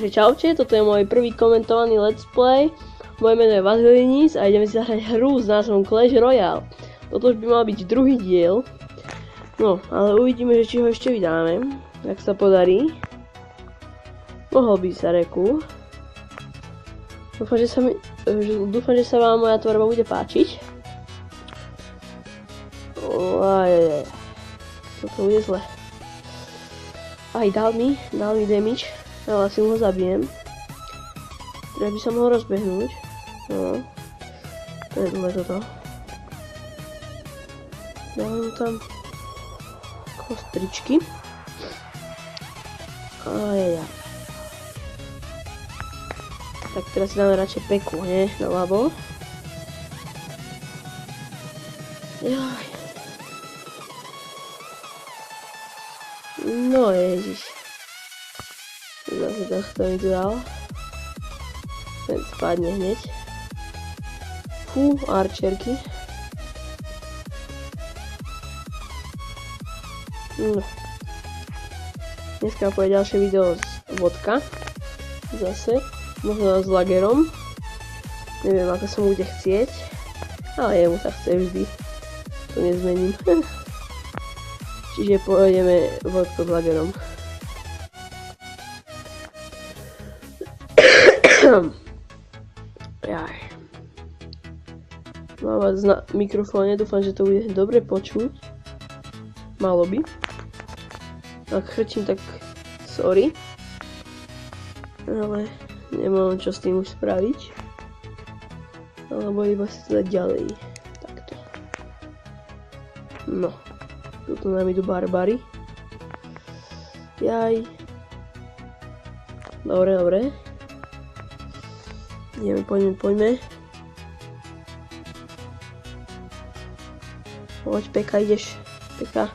Takže čaute, toto je môj prvý komentovaný let's play. Moje meno je Vazilinis a ideme si zahrať hru s názvom Clash Royale. Toto už by mal byť druhý diel. No, ale uvidíme, že či ho ešte vydáme. Jak sa podarí. Mohol by sa reku. Dúfam, že sa vám moja tvorba bude páčiť. Toto bude zle. Aj dal mi damage, ale asi mu ho zabijem. Teraz by sa mohol rozbehnúť. No. To je dole toto. Dávam mu tam kostričky. Ajajaj. Tak teraz si dáme radšej peku, ne? Naľavo. Jaj. No ježiš. Zase takto mi tu dal. Ten spadne hneď. Fú, arčerky. No. Dneska pôjde ďalšie video z vodka. Zase. Možno s lagerom. Neviem, ako sa mu bude chcieť. Ale jemu sa chce vždy. To nezmením. Čiže pôjdeme vodku s lagerom. Jaj. Mám vás na mikrofóne, dúfam, že to bude dobre počuť. Malo by. Ak chrčím, tak sorry. Ale nemám čo s tým už spraviť. Alebo iba si to dať ďalej. Takto. No. Tuto nám idú barbary. Jaj. Dobre. Poďme. Poď, Peka, ideš. Peka.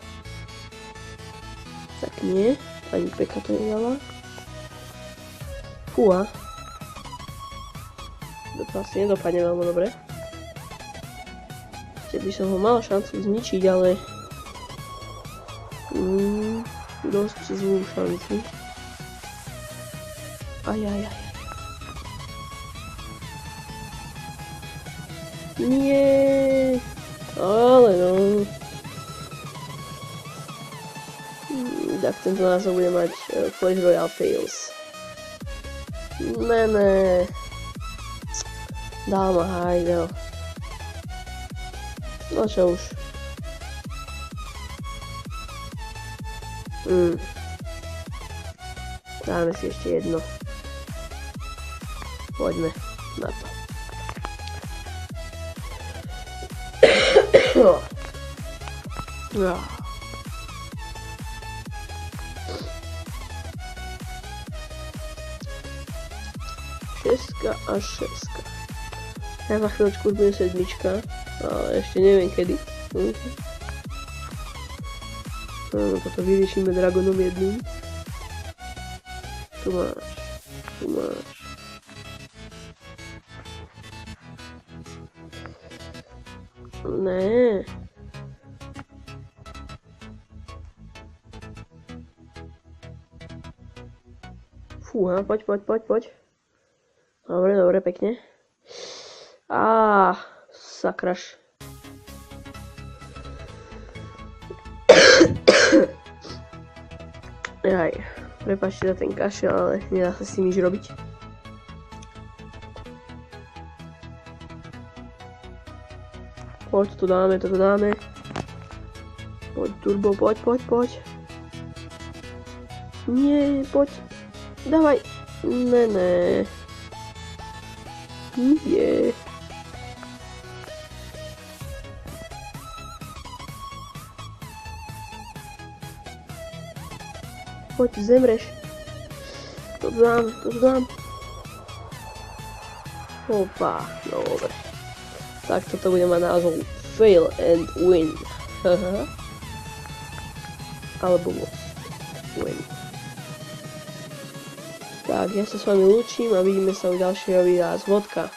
Tak nie. Ani Peka to nedala. Fúha. To asi nedopadne veľmi dobre. Ešte by som ho mal šancu zničiť, ale dosť zlú šancu. Ajajaj. Nie. Ale no. Tak tento názov bude mať Clash Royale Fails. Ne. Dal ma hajdel. No čo už. Dáme si ešte jedno. Poďme na to. Šestka a šestka. Ja za chvíľočku už bude sedmička, ale ešte neviem kedy. No, toto vyriešime dragonom jedným. Tu máš. Ne. Fúha, poď. Dobre, pekne. Sakraš. Jaj, prepáčte za ten kašel, ale nedá sa s tým nič robiť. Poď, toto dáme. Poď, turbo, poď. Nie, poď. Dávaj. Ne. Nie. Poď, zemreš. To dám. Opa, dobre. Tak toto bude mať názov Fail and Win. Alebo Win. Tak, ja sa s vami lúčim a vidíme sa u ďalšieho videa z vodka.